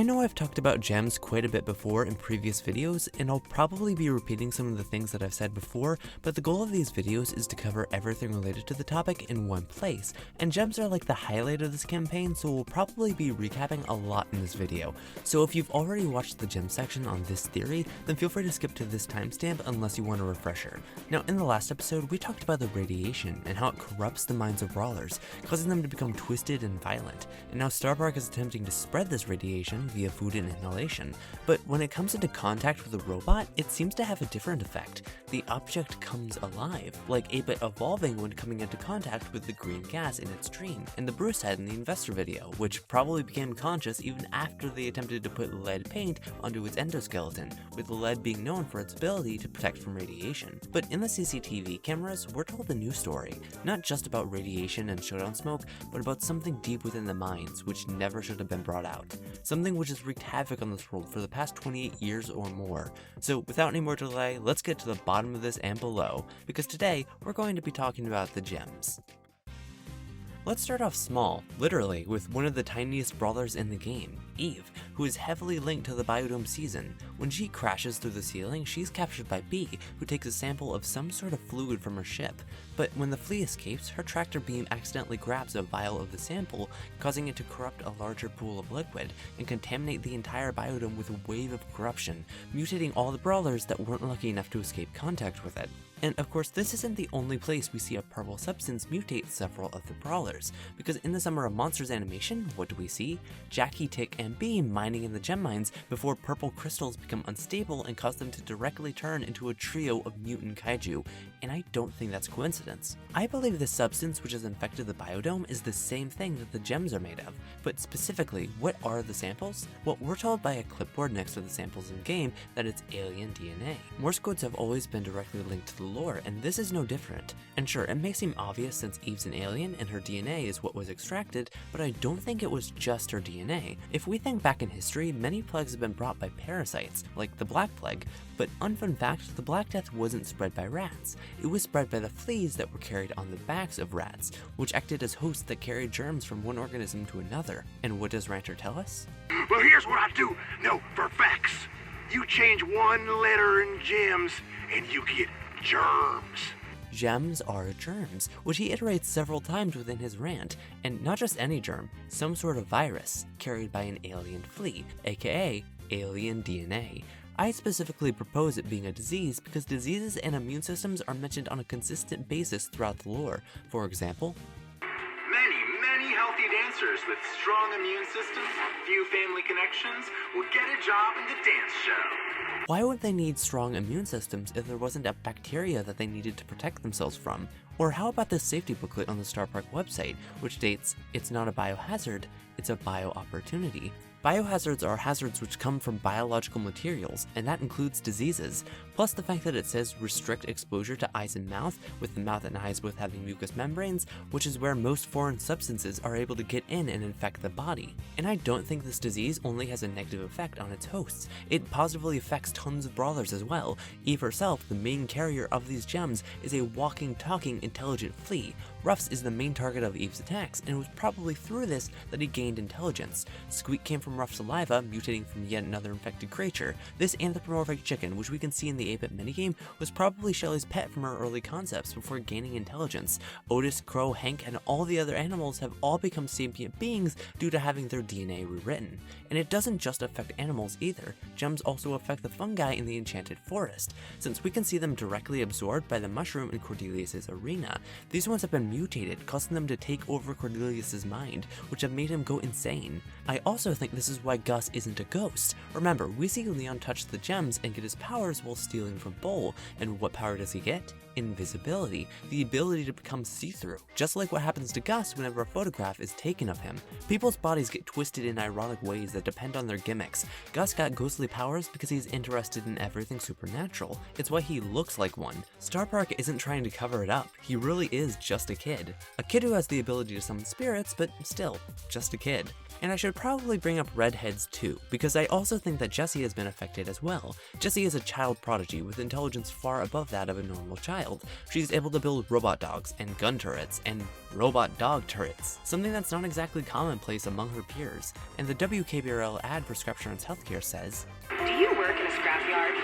I know I've talked about gems quite a bit before in previous videos, and I'll probably be repeating some of the things that I've said before, but the goal of these videos is to cover everything related to the topic in one place, and gems are like the highlight of this campaign, so we'll probably be recapping a lot in this video. So if you've already watched the gem section on this theory, then feel free to skip to this timestamp unless you want a refresher. Now in the last episode, we talked about the radiation and how it corrupts the minds of brawlers, causing them to become twisted and violent, and now Starpark is attempting to spread this radiation via food and inhalation. But when it comes into contact with a robot, it seems to have a different effect. The object comes alive, like 8-bit evolving when coming into contact with the green gas in its dream, and the Bruce had in the investor video, which probably became conscious even after they attempted to put lead paint onto its endoskeleton, with the lead being known for its ability to protect from radiation. But in the CCTV cameras, we're told a new story, not just about radiation and showdown smoke, but about something deep within the minds, which never should have been brought out. Something which has wreaked havoc on this world for the past 28 years or more. So without any more delay, let's get to the bottom of this and below, because today we're going to be talking about the gems. Let's start off small, literally, with one of the tiniest brawlers in the game, Eve, who is heavily linked to the biodome season. When she crashes through the ceiling, she's captured by B, who takes a sample of some sort of fluid from her ship. But when the flea escapes, her tractor beam accidentally grabs a vial of the sample, causing it to corrupt a larger pool of liquid, and contaminate the entire biodome with a wave of corruption, mutating all the brawlers that weren't lucky enough to escape contact with it. And of course, this isn't the only place we see a purple substance mutate several of the brawlers, because in the Summer of Monsters animation, what do we see? Jackie, Tick, and Bee mining in the gem mines before purple crystals become unstable and cause them to directly turn into a trio of mutant kaiju, and I don't think that's coincidence. I believe the substance which has infected the biodome is the same thing that the gems are made of, but specifically, what are the samples? Well, we're told by a clipboard next to the samples in game that it's alien DNA. Morse codes have always been directly linked to the lore, and this is no different. And sure, it may seem obvious since Eve's an alien and her DNA is what was extracted, but I don't think it was just her DNA. If we think back in history, many plagues have been brought by parasites, like the Black Plague, but unfun fact, the Black Death wasn't spread by rats. It was spread by the fleas that were carried on the backs of rats, which acted as hosts that carried germs from one organism to another. And what does Rancher tell us? Well, here's what I do know for facts. You change one letter in gems, and you get germs. Gems are germs, which he iterates several times within his rant, and not just any germ, some sort of virus carried by an alien flea, aka alien DNA. I specifically propose it being a disease because diseases and immune systems are mentioned on a consistent basis throughout the lore. For example, many healthy dancers with strong immune systems, few family connections, will get a job in the dance show. why would they need strong immune systems if there wasn't a bacteria that they needed to protect themselves from? Or how about this safety booklet on the Starpark website, which states, "It's not a biohazard, it's a bio-opportunity." Biohazards are hazards which come from biological materials, and that includes diseases, plus the fact that it says restrict exposure to eyes and mouth, with the mouth and eyes both having mucous membranes, which is where most foreign substances are able to get in and infect the body. And I don't think this disease only has a negative effect on its hosts, it positively affects tons of brawlers as well. Eve herself, the main carrier of these gems, is a walking, talking, intelligent flea. Ruffs is the main target of Eve's attacks, and it was probably through this that he gained intelligence. Squeak came from Ruff's saliva, mutating from yet another infected creature. This anthropomorphic chicken, which we can see in the 8-bit minigame, was probably Shelly's pet from her early concepts before gaining intelligence. Otis, Crow, Hank, and all the other animals have all become sapient beings due to having their DNA rewritten. And it doesn't just affect animals either. Gems also affect the fungi in the Enchanted Forest. Since we can see them directly absorbed by the mushroom in Cordelius's arena, these ones have been mutated, causing them to take over Cordelius's mind, which have made him go insane. I also think this is why Gus isn't a ghost. Remember, we see Leon touch the gems and get his powers while stealing from Bull, and what power does he get? Invisibility, the ability to become see-through. Just like what happens to Gus whenever a photograph is taken of him. People's bodies get twisted in ironic ways that depend on their gimmicks. Gus got ghostly powers because he's interested in everything supernatural. It's why he looks like one. Starpark isn't trying to cover it up, he really is just a kid. A kid who has the ability to summon spirits, but still, just a kid. And I should probably bring up redheads too, because I also think that Jessie has been affected as well. Jessie is a child prodigy with intelligence far above that of a normal child. wild. She's able to build robot dogs and gun turrets and robot dog turrets, something that's not exactly commonplace among her peers. And the WKBRL ad for Scrapsurance Healthcare says, "Do you work in a scrapyard?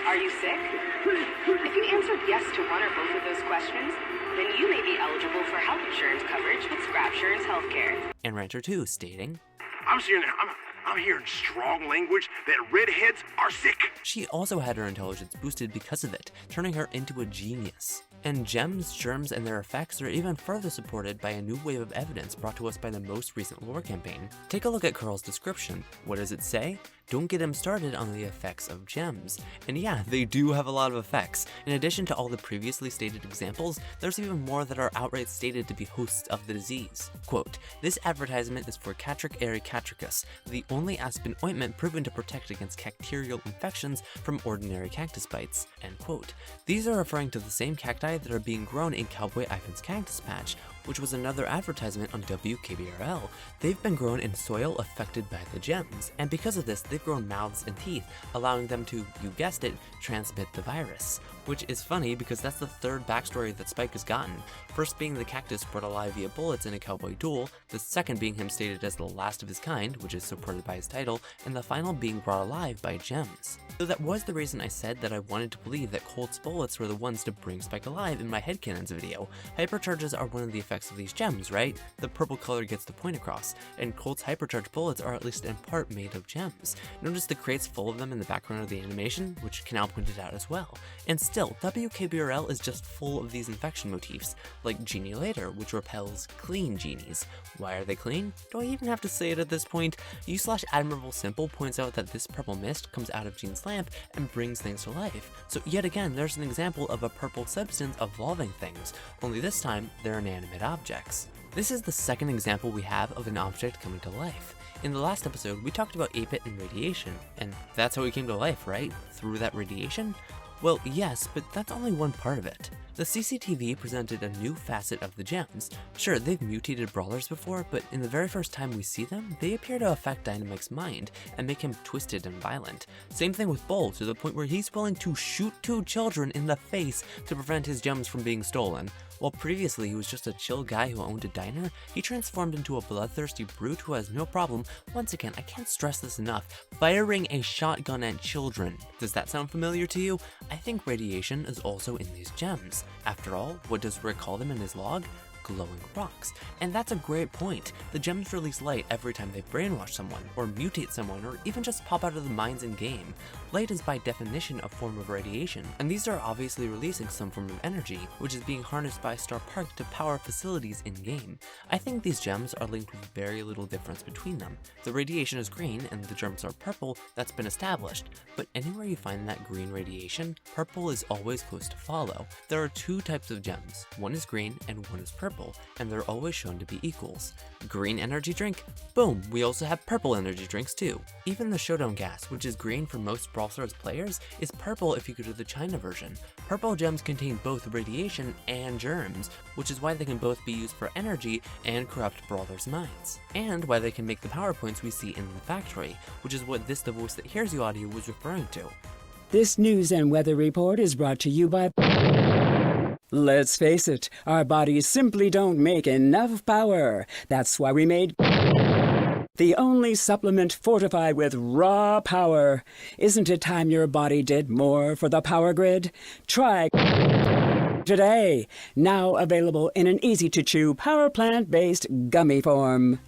Are you sick? If you answered yes to one or both of those questions, then you may be eligible for health insurance coverage with Scrapsurance Healthcare." And Rancher 2 stating, I'm hearing strong language that redheads are sick. she also had her intelligence boosted because of it, turning her into a genius. And gems, germs, and their effects are even further supported by a new wave of evidence brought to us by the most recent lore campaign. Take a look at Curl's description. What does it say? Don't get him started on the effects of gems. And yeah, they do have a lot of effects. In addition to all the previously stated examples, there's even more that are outright stated to be hosts of the disease. Quote, "This advertisement is for Catric ericatricus, the only aspen ointment proven to protect against bacterial infections from ordinary cactus bites." End quote. These are referring to the same cacti that are being grown in Cowboy Ivan's cactus patch, which was another advertisement on WKBRL. They've been grown in soil affected by the gems, and because of this, they've grown mouths and teeth, allowing them to, you guessed it, transmit the virus. Which is funny because that's the third backstory that Spike has gotten. First being the cactus brought alive via bullets in a cowboy duel, the second being him stated as the last of his kind, which is supported by his title, and the final being brought alive by gems. So that was the reason I said that I wanted to believe that Colt's bullets were the ones to bring Spike alive in my headcanons video. Hypercharges are one of the effects of these gems, right? The purple color gets the point across, and Colt's hypercharged bullets are at least in part made of gems. Notice the crates full of them in the background of the animation, which Canal pointed out as well. And still, WKBRL is just full of these infection motifs, like Genie Later, which repels clean genies. Why are they clean? Do I even have to say it at this point? U/Admirable Simple points out that this purple mist comes out of Gene's lamp and brings things to life. So yet again, there's an example of a purple substance evolving things, only this time they're inanimate objects. This is the second example we have of an object coming to life. In the last episode, we talked about 8-bit and radiation, and that's how he came to life, right? Through that radiation? Well, yes, but that's only one part of it. The CCTV presented a new facet of the gems. Sure, they've mutated brawlers before, but in the very first time we see them, they appear to affect Dynamite's mind and make him twisted and violent. Same thing with Bull, to the point where he's willing to shoot 2 children in the face to prevent his gems from being stolen. While previously he was just a chill guy who owned a diner, he transformed into a bloodthirsty brute who has no problem, once again, I can't stress this enough, firing a shotgun at children. Does that sound familiar to you? I think radiation is also in these gems. After all, what does Rick call them in his log? Glowing rocks. And that's a great point. The gems release light every time they brainwash someone, or mutate someone, or even just pop out of the mines in game. Light is by definition a form of radiation, and these are obviously releasing some form of energy, which is being harnessed by Star Park to power facilities in game. I think these gems are linked with very little difference between them. The radiation is green and the gems are purple, that's been established, but anywhere you find that green radiation, purple is always close to follow. There are 2 types of gems, one is green and one is purple, and they're always shown to be equals. Green energy drink? Boom, we also have purple energy drinks too. Even the Showdown gas, which is green for most Brawl Stars players, is purple if you go to the China version. Purple gems contain both radiation and germs, which is why they can both be used for energy and corrupt brawlers' minds. And why they can make the PowerPoints we see in the factory, which is what this The Voice That Hears You audio was referring to. This news and weather report is brought to you by... Let's face it, our bodies simply don't make enough power. That's why we made the only supplement fortified with raw power. Isn't it time your body did more for the power grid? Try today. Now available in an easy-to-chew power plant-based gummy form.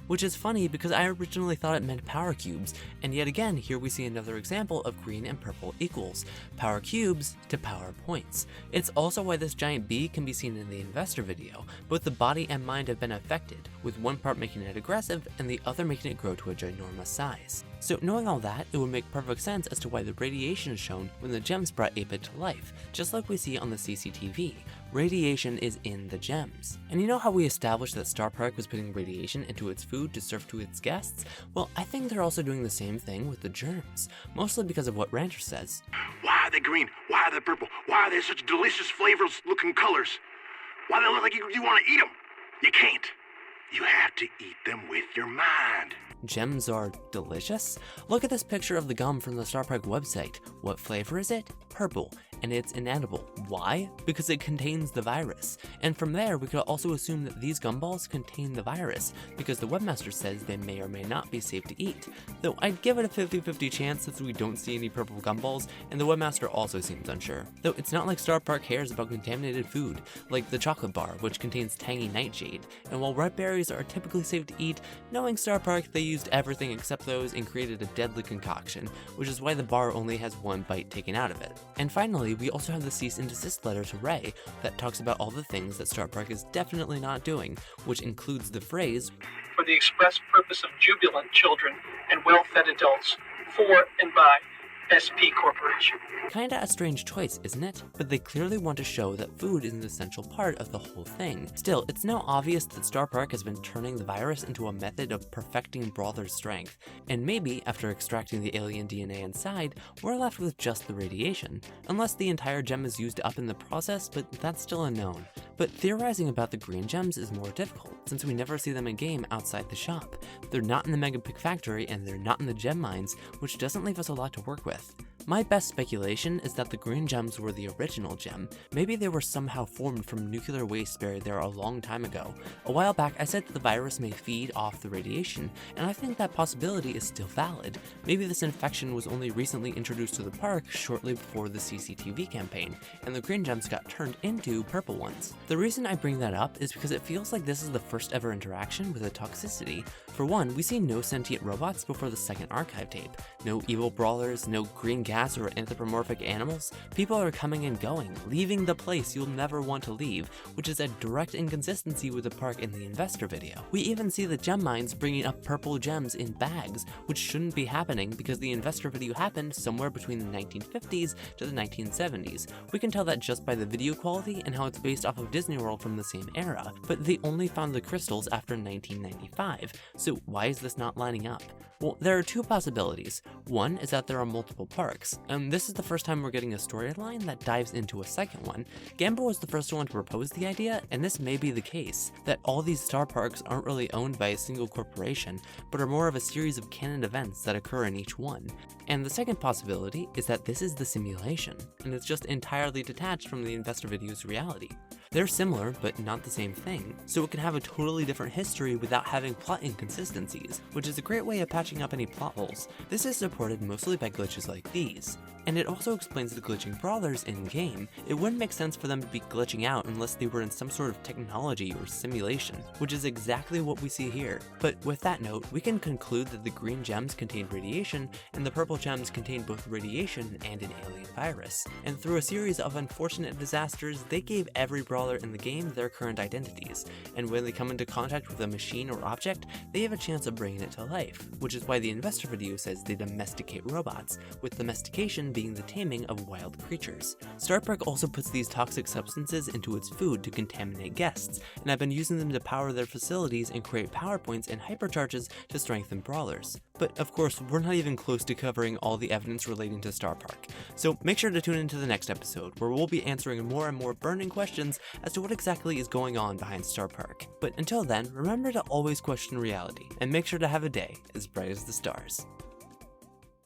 Which is funny because I originally thought it meant power cubes, and yet again, here we see another example of green and purple equals, power cubes to power points. It's also why this giant bee can be seen in the investor video. Both the body and mind have been affected, with one part making it aggressive and the other making it grow to a ginormous size. So knowing all that, it would make perfect sense as to why the radiation is shown when the gems brought 8-bit to life, just like we see on the CCTV. Radiation is in the gems. And you know how we established that Star Park was putting radiation into its food to serve to its guests? Well, I think they're also doing the same thing with the germs, mostly because of what Rancher says. Why are they green? Why are they purple? Why are they such delicious flavors looking colors? Why do they look like you want to eat them? You can't. You have to eat them with your mind. gems are delicious? Look at this picture of the gum from the Star Park website. What flavor is it? Purple. And it's inedible. Why? Because it contains the virus. And from there, we could also assume that these gumballs contain the virus, because the webmaster says they may or may not be safe to eat. Though I'd give it a 50-50 chance since we don't see any purple gumballs, and the webmaster also seems unsure. Though it's not like Star Park cares about contaminated food, like the chocolate bar, which contains tangy nightshade. And while red berries are typically safe to eat, knowing Star Park, they used everything except those and created a deadly concoction, which is why the bar only has one bite taken out of it. And finally, we also have the cease and desist letter to Ray that talks about all the things that Star Park is definitely not doing, which includes the phrase, "For the express purpose of jubilant children and well-fed adults, for and by SP Corporation." Kinda a strange choice, isn't it? But they clearly want to show that food is an essential part of the whole thing. Still, it's now obvious that Star Park has been turning the virus into a method of perfecting Brawler's strength, and maybe, after extracting the alien DNA inside, we're left with just the radiation. Unless the entire gem is used up in the process, but that's still unknown. But theorizing about the green gems is more difficult, since we never see them in-game outside the shop. They're not in the Megapic factory, and they're not in the gem mines, which doesn't leave us a lot to work with. My best speculation is that the green gems were the original gem. Maybe they were somehow formed from nuclear waste buried there a long time ago. A while back, I said that the virus may feed off the radiation, and I think that possibility is still valid. Maybe this infection was only recently introduced to the park shortly before the CCTV campaign, and the green gems got turned into purple ones. The reason I bring that up is because it feels like this is the first ever interaction with a toxicity. For one, we see no sentient robots before the second archive tape. No evil brawlers, no green gas or anthropomorphic animals. People are coming and going, leaving the place you'll never want to leave, which is a direct inconsistency with the park in the investor video. We even see the gem mines bringing up purple gems in bags, which shouldn't be happening because the investor video happened somewhere between the 1950s to the 1970s. We can tell that just by the video quality and how it's based off of Disney World from the same era, but they only found the crystals after 1995, so why is this not lining up? Well, there are two possibilities. One is that there are multiple parks, and this is the first time we're getting a storyline that dives into a second one. Gamba was the first one to propose the idea, and this may be the case, that all these star parks aren't really owned by a single corporation, but are more of a series of canon events that occur in each one. And the second possibility is that this is the simulation, and it's just entirely detached from the investor video's reality. They're similar, but not the same thing, so it can have a totally different history without having plot inconsistencies, which is a great way of patching up any plot holes. This is supported mostly by glitches like these. And it also explains the glitching brawlers in-game. It wouldn't make sense for them to be glitching out unless they were in some sort of technology or simulation, which is exactly what we see here. But with that note, we can conclude that the green gems contain radiation, and the purple gems contain both radiation and an alien virus. And through a series of unfortunate disasters, they gave every brawler in the game their current identities, and when they come into contact with a machine or object, they have a chance of bringing it to life, which is why the investor video says they domesticate robots, with domestication being the taming of wild creatures. Star Park also puts these toxic substances into its food to contaminate guests, and have been using them to power their facilities and create power points and hypercharges to strengthen brawlers. But of course, we're not even close to covering all the evidence relating to Star Park, so make sure to tune into the next episode, where we'll be answering more and more burning questions as to what exactly is going on behind Star Park. But until then, remember to always question reality, and make sure to have a day as bright as the stars.